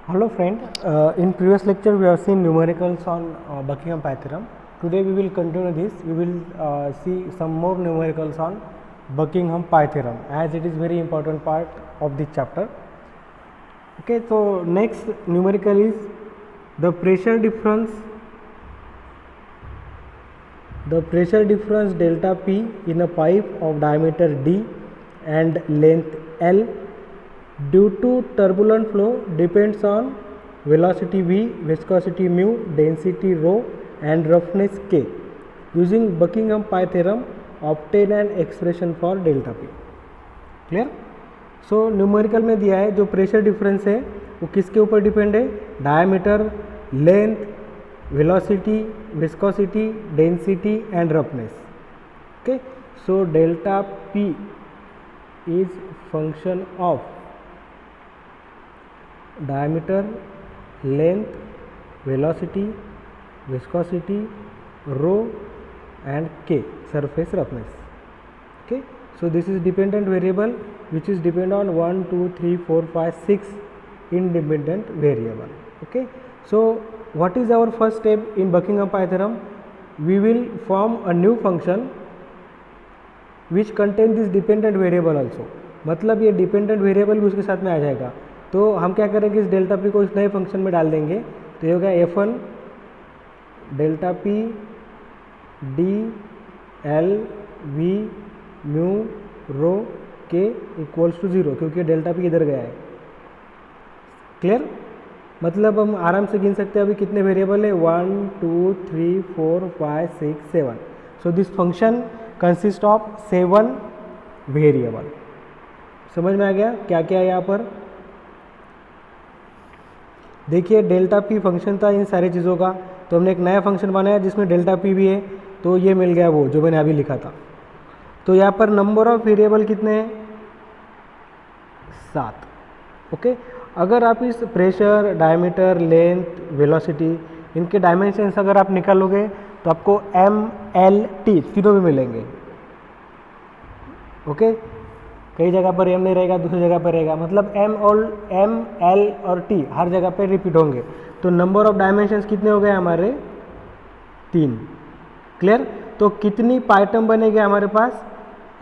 Hello friend, in previous lecture we have seen numericals on Buckingham Pi theorem. Today we will continue this. We will see some more numericals on Buckingham Pi theorem as it is very important part of this chapter. Okay, so next numerical is the pressure difference delta P in a pipe of diameter D and length L due to turbulent flow depends on velocity v, viscosity mu, density rho and roughness k. Using Buckingham Pi theorem, obtain an expression for delta P. Clear? So numerical में दिया है जो pressure difference है वो किसके ऊपर depend है? Diameter, length, velocity, viscosity, density and roughness. Okay, so delta P is function of diameter, length, velocity, viscosity, rho and k, surface roughness. Okay, so this is dependent variable which is depend on 1 2 3 4 5 6 independent variable. Okay, so what is our first step in Buckingham Pi theorem? We will form a new function which contain this dependent variable also. मतलब ये dependent variable भी उसके साथ में आ जाएगा. तो हम क्या करेंगे, इस डेल्टा पी को इस नए फंक्शन में डाल देंगे. तो ये हो गया F1 delta P D L V mu rho के इक्वल्स टू 0 क्योंकि डेल्टा पी इधर गया है. क्लियर? मतलब हम आराम से गिन सकते हैं अभी कितने वेरिएबल है, 1 2 3 4 5 6 7. So this function consist of 7 variable. समझ में आ गया क्या क्या है यहाँ पर? देखिए डेल्टा पी फंक्शन था इन सारी चीज़ों का, तो हमने एक नया फंक्शन बनाया जिसमें डेल्टा पी भी है, तो ये मिल गया वो जो मैंने अभी लिखा था. तो यहाँ पर नंबर ऑफ वेरिएबल कितने हैं? 7. ओके, अगर आप इस प्रेशर, डायमीटर, लेंथ, वेलोसिटी इनके डायमेंशंस अगर आप निकालोगे तो आपको एम एल टी तीनों भी मिलेंगे. ओके, कई जगह पर एम नहीं रहेगा, दूसरी जगह पर रहेगा, मतलब एम एल और टी हर जगह पर रिपीट होंगे. तो नंबर ऑफ डायमेंशंस कितने हो गए हमारे? 3. क्लियर? तो कितनी पाइटम बनेगी हमारे पास?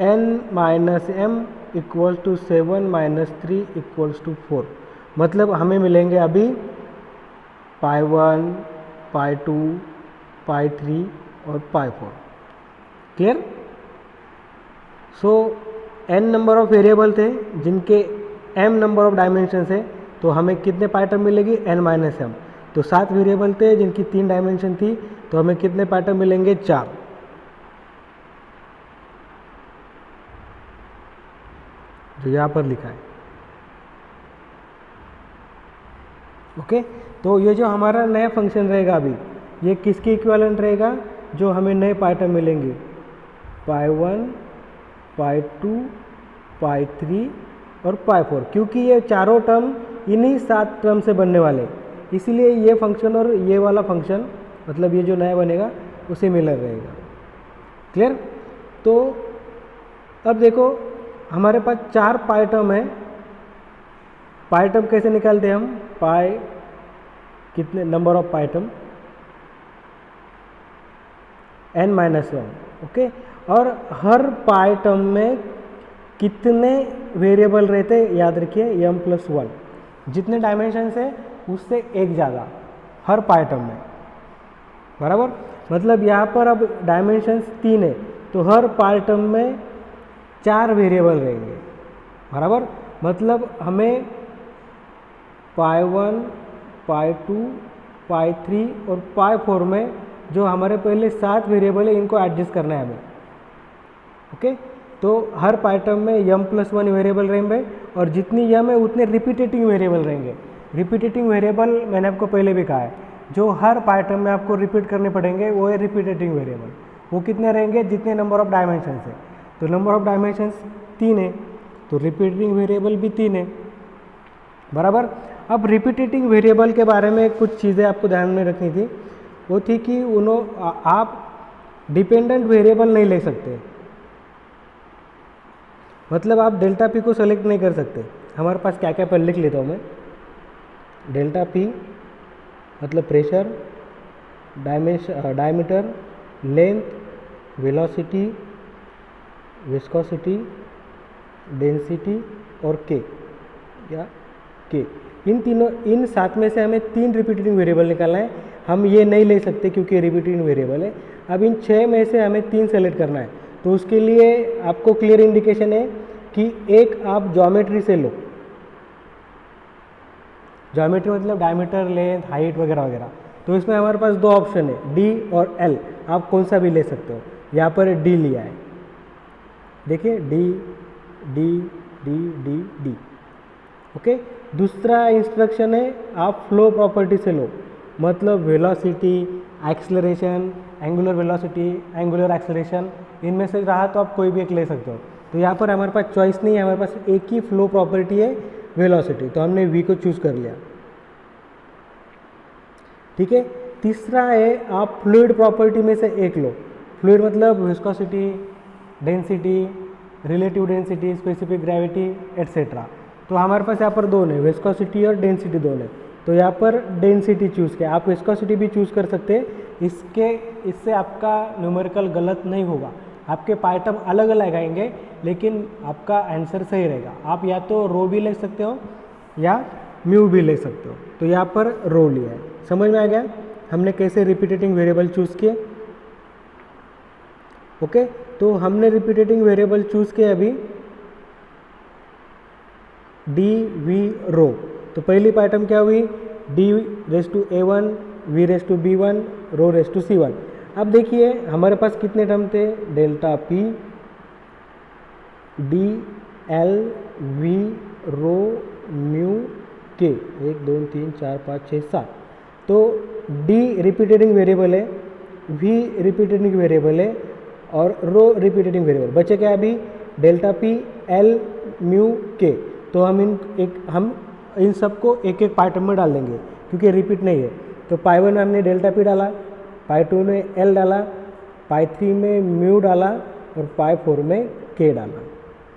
n minus m equals to 7 minus 3 equals to 4. मतलब हमें मिलेंगे अभी पाई 1, पाई 2, पाई 3 और पाई 4. Clear? So n number of variable थे जिनके m नंबर ऑफ डायमेंशंस है, तो हमें कितने पैटर्न मिलेगी? n minus m. तो 7 वेरिएबल थे जिनकी 3 डायमेंशन थी, तो हमें कितने पैटर्न मिलेंगे? 4. जो यहाँ पर लिखा है. ओके, तो ये जो हमारा नया फंक्शन रहेगा अभी, ये किसके इक्विवेलेंट रहेगा? जो हमें नए पैटर्न मिलेंगे पाई 1, पाई 2, पाई 3 और पाई 4, क्योंकि ये चारों टर्म इन्हीं 7 टर्म से बनने वाले, इसीलिए ये फंक्शन और ये वाला फंक्शन मतलब ये जो नया बनेगा उसे मिलर रहेगा. क्लियर? तो अब देखो हमारे पास 4 पाई टर्म है. पाई टर्म कैसे निकालते हैं हम? पाई कितने number of pi term? n minus 1. Okay, और हर पाई टर्म में कितने वेरिएबल रहते हैं? याद रखिए m प्लस 1. जितने डायमेंशंस है उससे एक ज़्यादा हर पाई टर्म में. बराबर? मतलब यहाँ पर अब डायमेंशंस 3 है, तो हर पाई टर्म में 4 वेरिएबल रहेंगे. बराबर? मतलब हमें पाई 1, पाई 2, पाई 3 और पाई 4 में जो हमारे पहले 7 वेरिएबल है इनको एडजस्ट करना है हमें. ओके, तो हर पाई टर्म में m प्लस 1 वेरिएबल रहेंगे और जितनी m है उतने रिपीटेटिंग वेरिएबल रहेंगे. रिपीटेटिंग वेरिएबल मैंने आपको पहले भी कहा है, जो हर पाई टर्म में आपको रिपीट करने पड़ेंगे वो है रिपीटेटिंग वेरिएबल. वो कितने रहेंगे? जितने नंबर ऑफ डायमेंशंस है. तो नंबर ऑफ डायमेंशंस 3 है, तो रिपीटिंग वेरिएबल भी 3 है. बराबर? अब रिपीटेटिंग वेरिएबल के बारे में कुछ चीज़ें आपको ध्यान में रखनी थी. वो थी कि आप डिपेंडेंट वेरिएबल नहीं ले सकते. मतलब आप डेल्टा पी को सेलेक्ट नहीं कर सकते. हमारे पास क्या क्या पर लिख लेता हूँ मैं. डेल्टा पी मतलब pressure, diameter, length, velocity, viscosity, density और के या के, इन सात में से हमें 3 रिपीटिंग वेरिएबल निकालना है। हम ये नहीं ले सकते क्योंकि रिपीटिंग वेरिएबल है। अब इन 6 में से हमें 3 सेलेक्ट करना है, तो उसके लिए आपको क्लियर इंडिकेशन है कि एक आप ज्योमेट्री से लो। ज्योमेट्री मतलब डायमीटर, लेंथ, हाइट वगैरह वगैरह। तो इसमें हमारे पास 2 ऑप्शन है, डी और एल। आप कौन सा भी ले सकते हो। यहाँ पर डी लिया है, देखिए D D D D D. Okay, दूसरा इंस्ट्रक्शन है आप फ्लो प्रॉपर्टी से लो, मतलब velocity, acceleration, angular velocity, angular acceleration, इनमें से रहा तो आप कोई भी एक ले सकते हो। तो यहाँ पर हमारे पास चॉइस नहीं है, हमारे पास एक ही फ्लो प्रॉपर्टी है, वेलोसिटी, तो हमने वी को चूज कर लिया। ठीक है, तीसरा है आप फ्लूइड प्रॉपर्टी में से एक लो। फ्लूइड मतलब viscosity, density, relative density, specific gravity etcetera. तो हमारे पास यहाँ पर 2 है, विस्कोसिटी और डेंसिटी 2 है। तो यहाँ पर डेंसिटी चूज़ किया, आप विस्कोसिटी भी चूज़ कर सकते हैं। इससे आपका न्यूमेरिकल गलत नहीं होगा, आपके पार्टम अलग अलग आएंगे लेकिन आपका आंसर सही रहेगा। आप या तो रो भी ले सकते हो या म्यू भी ले सकते हो। तो यहाँ पर रो लिया है। समझ में आ गया हमने कैसे रिपीटेटिंग वेरिएबल चूज़ किए। ओके, तो हमने रिपीटेटिंग वेरिएबल चूज़ किए अभी डी वी रो। तो पहली पार्टम क्या हुई, D raise to A1, V raise to B1, rho raise to C1। अब देखिए हमारे पास कितने टर्म थे, delta P, D, L, V, rho, mu, K, 1 2 3 4 5 6 7। तो डी रिपीटेटिंग वेरिएबल है, वी रिपीटेटिंग वेरिएबल है और रो रिपीटेटिंग वेरिएबल। बचे क्या अभी, डेल्टा पी, एल, म्यू, के। तो हम इन सबको एक एक पार्टम में डाल देंगे क्योंकि रिपीट नहीं है। तो पाई 1 में हमने डेल्टा पी डाला, पाई 2 में एल डाला, पाई 3 में म्यू डाला और पाई 4 में के डाला।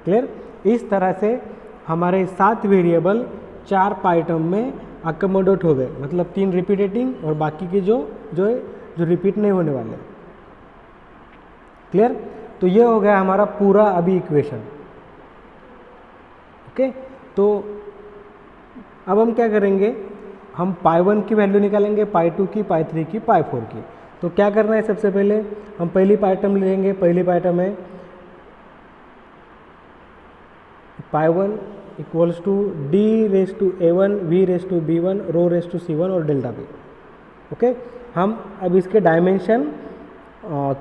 क्लियर। इस तरह से हमारे 7 वेरिएबल 4 पार्टम में अकोमोडेट हो गए, मतलब 3 रिपीटेटिंग और बाकी के जो रिपीट नहीं होने वाले। क्लियर। तो ये हो गया हमारा पूरा अभी इक्वेशन। ओके, तो अब हम क्या करेंगे, हम पाई 1 की वैल्यू निकालेंगे, पाई 2 की, पाई 3 की, पाई 4 की। तो क्या करना है, सबसे पहले हम पहली पार्टम लेंगे। पहली पार्टम है pi 1 equals to D raise to A1, V raise to B1, rho raise to C1 और डेल्टा पी। ओके, हम अब इसके डायमेंशन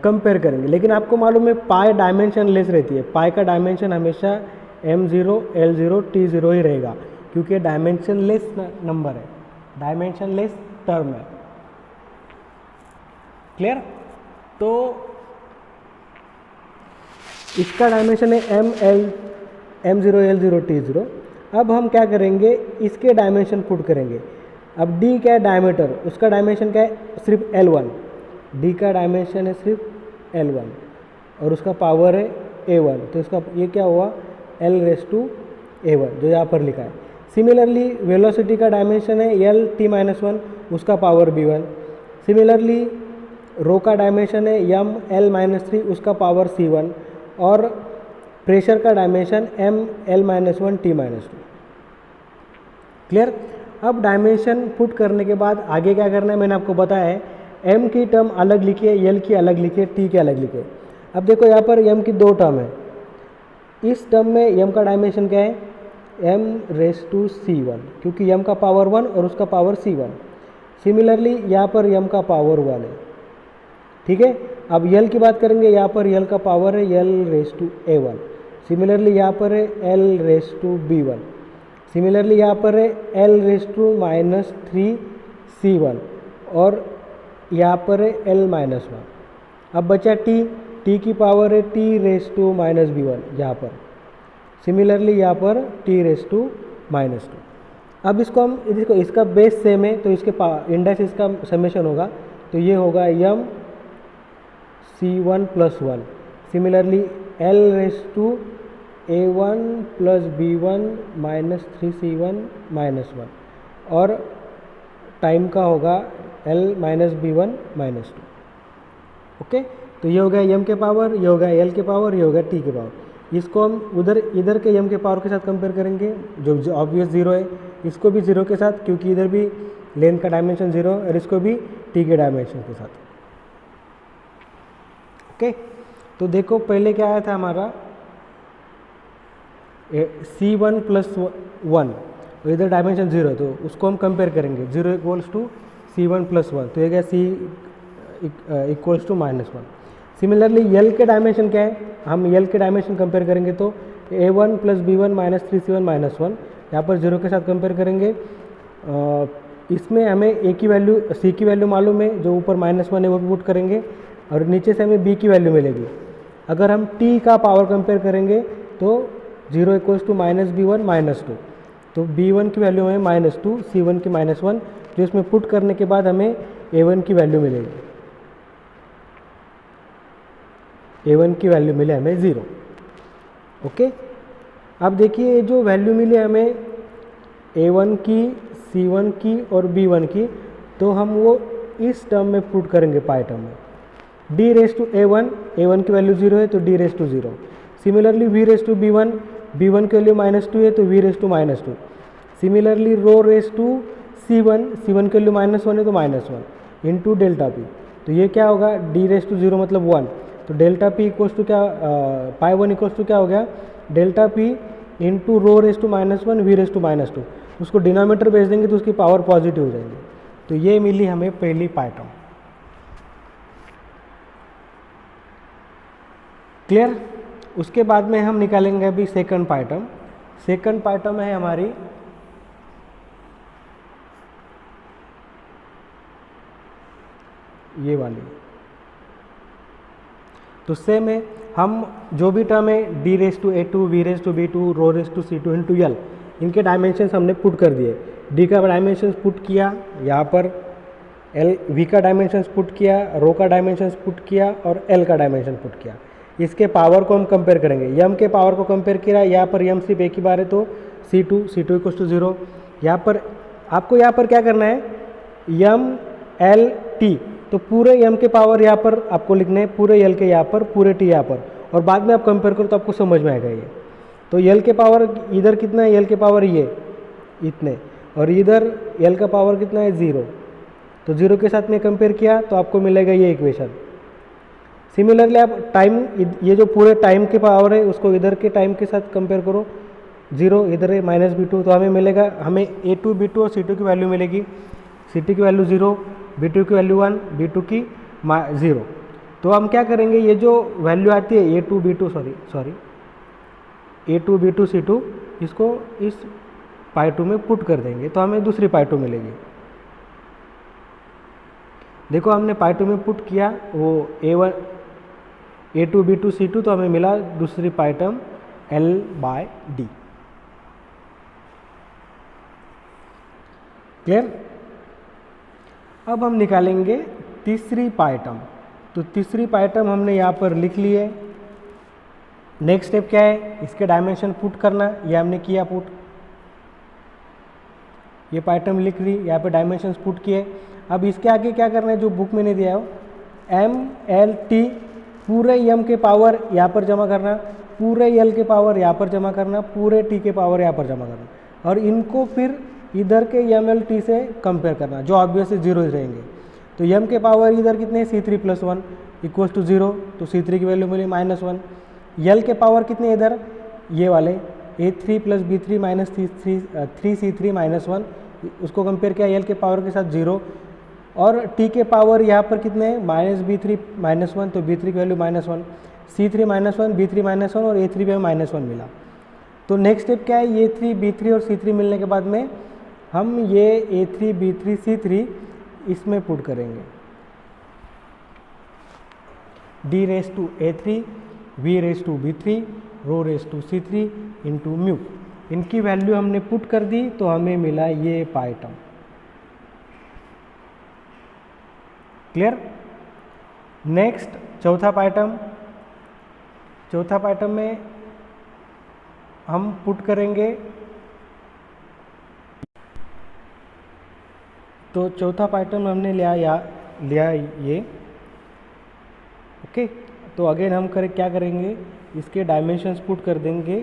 कंपेयर करेंगे, लेकिन आपको मालूम है पाई डायमेंशन लेस रहती है। पाई का डायमेंशन हमेशा M0, L0, T0 ही रहेगा क्योंकि डायमेंशन लेस नंबर है, डायमेंशन लेस टर्म है। क्लियर। तो इसका डायमेंशन है M0, L0, T0। अब हम क्या करेंगे, इसके डायमेंशन पुट करेंगे। अब D क्या है, डायमीटर, उसका डायमेंशन क्या है, सिर्फ L1। D का डायमेंशन है सिर्फ L1 और उसका पावर है A1। तो इसका ये क्या हुआ, L रेस टू A1 जो यहाँ पर लिखा है। सिमिलरली वेलोसिटी का डायमेंशन है LT-1, उसका पावर B1। सिमिलरली रो का डायमेंशन है ML-3, उसका पावर C1 और प्रेशर का डायमेंशन ML-1, T-2। क्लियर। अब डायमेंशन पुट करने के बाद आगे क्या करना है, मैंने आपको बताया है। M की टर्म अलग लिखिए, L की अलग लिखिए, T की अलग लिखिए। अब देखो यहाँ पर M की 2 टर्म है। इस टर्म में M का डायमेंशन क्या है, M रेस टू C1 क्योंकि M का पावर 1 और उसका पावर C1। सिमिलरली यहाँ पर M का पावर 1 है। ठीक है। अब L की बात करेंगे, यहाँ पर L का पावर है L raise to A1। Similarly यहाँ पर है L raise to B1। Similarly यहाँ पर है L रेस टू -3 C1 और यहाँ पर है L-1। अब बचा T की पावर है T रेस टू -B1 यहाँ पर। सिमिलरली यहाँ पर T रेस टू -2। अब इसको हम इसका बेस सेम है तो इसके इंडेक्स इसका समेशन होगा, तो ये होगा M C1 + 1। Similarly L raise to A1 + B1 -3 C1 -1। और टाइम का होगा L minus B1 minus 2। Okay, तो ये हो गया m के पावर, ये हो गया L के पावर, ये हो गया t के पावर। इसको हम इधर के m के पावर के साथ कंपेयर करेंगे, जो ऑब्वियस जीरो है, इसको भी जीरो के साथ, क्योंकि इधर भी लेंथ का डायमेंशन जीरो है, और इसको भी t के डायमेंशन के साथ। ओके, तो देखो पहले क्या आया था हमारा C1 प्लस 1, तो इधर डायमेंशन जीरो है, तो उसको हम कंपेयर करेंगे, zero equals to C1 plus 1, तो ये क्या C equals to minus 1। Similarly L के डायमेंशन क्या है, हम L के डायमेंशन कंपेयर करेंगे तो A1 plus B1 minus 3C1 minus 1, यहाँ पर जीरो के साथ कंपेयर करेंगे। इसमें हमें A की वैल्यू, C की वैल्यू मालूम है, जो ऊपर माइनस 1 है वो भी पुट करेंगे, और नीचे से हमें B की वैल्यू मिलेगी। अगर हम T का पावर कंपेयर करेंगे तो zero equals to minus B1 minus 2, तो B1 की वैल्यू हमें माइनस 2, C1 की माइनस 1, जो इसमें पुट करने के बाद हमें A1 की वैल्यू मिलेगी, A1 की वैल्यू मिले हमें 0। ओके, अब देखिए जो वैल्यू मिली हमें A1 की, C1 की और B1 की, तो हम वो इस टर्म में पुट करेंगे, पाई टर्म में। d रेस टू A1 की वैल्यू 0 है तो d raise to 0। Similarly v raise to B1 की वैल्यू माइनस 2 है तो v raise to minus 2। Similarly rho raise to C1 की वैल्यू माइनस 1 है तो माइनस 1 इंटू डेल्टा पी, तो ये क्या होगा, d रेस टू 0 मतलब 1, तो डेल्टा पी इक्वल्स टू क्या, पाई 1 इक्वल्स टू क्या हो गया, delta P into rho raise to minus 1 V raise to minus 2। उसको डिनोमिनेटर भेज देंगे तो उसकी पावर पॉजिटिव हो जाएंगे, तो ये मिली हमें पहली पाई टर्म। क्लियर। उसके बाद में हम निकालेंगे अभी सेकंड पाई टर्म। सेकंड पाई टर्म है हमारी ये वाली, तो सेम है, हम जो भी टर्म है d raise to A2, v raise to B2, rho raise to C2 into L, इनके डायमेंशंस हमने पुट कर दिए। d का डायमेंशंस पुट किया यहाँ पर, v का डायमेंशंस पुट किया, रो का डायमेंशंस पुट किया और L का डायमेंशन पुट किया। इसके पावर को हम कंपेयर करेंगे, m के पावर को कंपेयर किया, यहाँ पर m सिर्फ एक ही बार है तो C2 इक्वल्स टू 0। यहाँ पर आपको यहाँ पर क्या करना है, m L t, तो पूरे m के पावर यहाँ पर आपको लिखने हैं, पूरे L के यहाँ पर, पूरे t यहाँ पर, और बाद में आप कंपेयर करो तो आपको समझ में आएगा ये। तो L के पावर इधर कितना है, L के पावर ये इतने, और इधर L का पावर कितना है 0, तो 0 के साथ में कंपेयर किया तो आपको मिलेगा ये इक्वेशन। सिमिलरली आप टाइम, ये जो पूरे टाइम के पावर है उसको इधर के टाइम के साथ कंपेयर करो, 0 इधर है माइनस B2, तो हमें मिलेगा, हमें A2 B2 और C2 की वैल्यू मिलेगी, C2 की वैल्यू 0, B2 की वैल्यू 1, B2 की 0। तो हम क्या करेंगे, ये जो वैल्यू आती है A2 B2 A2 B2 C2, इसको इस पाई 2 में पुट कर देंगे तो हमें दूसरी पाई 2 मिलेगी। देखो हमने पाई 2 में पुट किया वो A2 B2 C2, तो हमें मिला दूसरी पाई टर्म L/D। क्लियर। अब हम निकालेंगे तीसरी पाई टर्म, तो तीसरी पाई टर्म हमने यहाँ पर लिख ली है। नेक्स्ट स्टेप क्या है, इसके डायमेंशन पुट करना, ये हमने किया पुट, ये पाई टर्म लिख ली, यहाँ पे डायमेंशंस पुट किए। अब इसके आगे क्या करना है, जो बुक में नहीं दिया हो, M L T पूरे m के पावर यहाँ पर जमा करना, पूरे L के पावर यहाँ पर जमा करना, पूरे t के पावर यहाँ पर जमा करना, और इनको फिर इधर के m L T से कंपेयर करना, जो ऑब्वियसली 0 रहेंगे। तो m के पावर इधर कितने, C3 प्लस 1 इक्वल्स टू 0, तो C3 की वैल्यू मिली -1। L के पावर कितने इधर, ये वाले A3 plus B3 minus 3C3 minus 1, उसको कंपेयर किया L के पावर के साथ 0, और t के पावर यहाँ पर कितने हैं, -B3 माइनस 1, तो B3 की वैल्यू -1, C3 -1, B3 -1 और A3 भी हमें -1 मिला। तो नेक्स्ट स्टेप क्या है, A3 B3 और C3 मिलने के बाद में हम ये A3 B3 C3 इसमें पुट करेंगे, d raise to A3 v raise to B3 rho raise to C3 into mu, इनकी वैल्यू हमने पुट कर दी तो हमें मिला ये पाई टर्म। क्लियर। नेक्स्ट चौथा पाई टर्म, चौथा पाई टर्म में हम पुट करेंगे तो चौथा पाइटर्म हमने लिया ये। ओके, तो अगेन हम क्या करेंगे, इसके डायमेंशंस पुट कर देंगे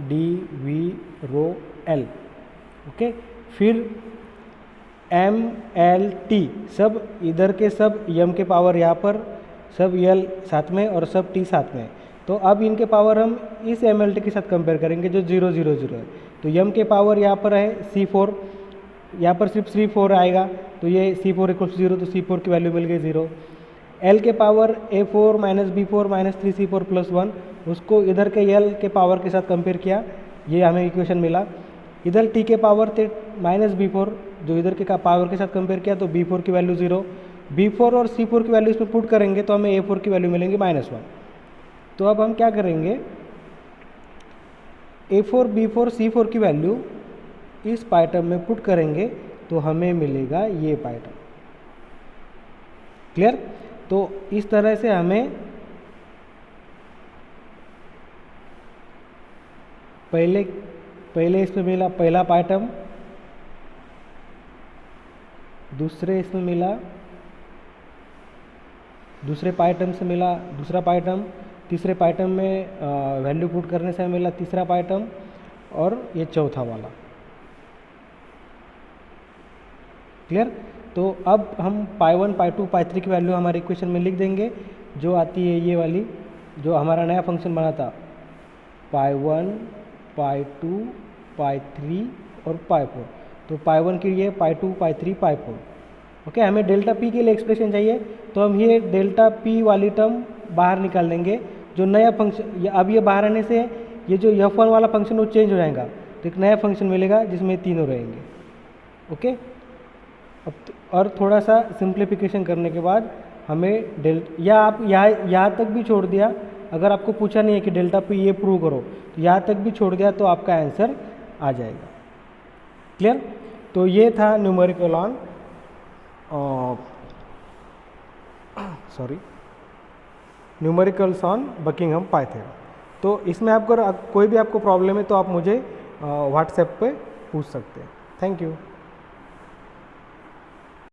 D V rho L. Okay, फिर एम एल टी सब इधर के सब यम के पावर यहाँ पर, सब यल साथ में और सब टी साथ में। तो अब इनके पावर हम इस एम एल टी के साथ कंपेयर करेंगे जो 0 0 0 है। तो यम के पावर यहाँ पर है C4, यहाँ पर सिर्फ C4 आएगा, तो ये C4 = 0, तो C4 की वैल्यू मिल गई 0। एल के पावर A4 - B4 - 3C4 + 1, उसको इधर के यल के पावर के साथ कंपेयर किया, ये हमें इक्वेशन मिला। इधर टी के पावर थे -B4, जो इधर के पावर के साथ कंपेयर किया, तो B4 की वैल्यू 0। B4 और C4 की वैल्यू इसमें पुट करेंगे तो हमें A4 की वैल्यू मिलेंगी -1। तो अब हम क्या करेंगे, A4 B4 C4 की वैल्यू इस पाइटर्म में पुट करेंगे तो हमें मिलेगा ये पाइटर्म। क्लियर? तो इस तरह से हमें पहले इसमें मिला पहला पाइटर्म, दूसरे इसमें मिला, दूसरे पाइटर्म से मिला दूसरा पाइटर्म, तीसरे पाइटर्म में वैल्यू पुट करने से मिला तीसरा पाइटर्म, और ये चौथा वाला। क्लियर? तो अब हम π1 π2 π3 की वैल्यू हमारे इक्वेशन में लिख देंगे, जो आती है ये वाली, जो हमारा नया फंक्शन बना था π1 π2 π3 और π4। तो π1 के लिए π2 π3 π4। ओके, हमें डेल्टा पी के लिए एक्सप्रेशन चाहिए, तो हम ये डेल्टा पी वाली टर्म बाहर निकाल देंगे। जो नया फंक्शन, अब ये बाहर आने से ये जो f1 वाला फंक्शन वो चेंज हो जाएगा, तो एक नया फंक्शन मिलेगा जिसमें तीनों रहेंगे। ओके, अब और थोड़ा सा सिंप्लीफिकेशन करने के बाद हमें या आप यहाँ तक भी छोड़ दिया, अगर आपको पूछा नहीं है कि डेल्टा पी ये प्रूव करो, तो यहाँ तक भी छोड़ दिया तो आपका आंसर आ जाएगा। क्लियर? तो ये था numerical on numericals on Buckingham Python. तो इसमें आपको कोई भी आपको प्रॉब्लम है तो आप मुझे व्हाट्सएप पे पूछ सकते हैं। Thank you.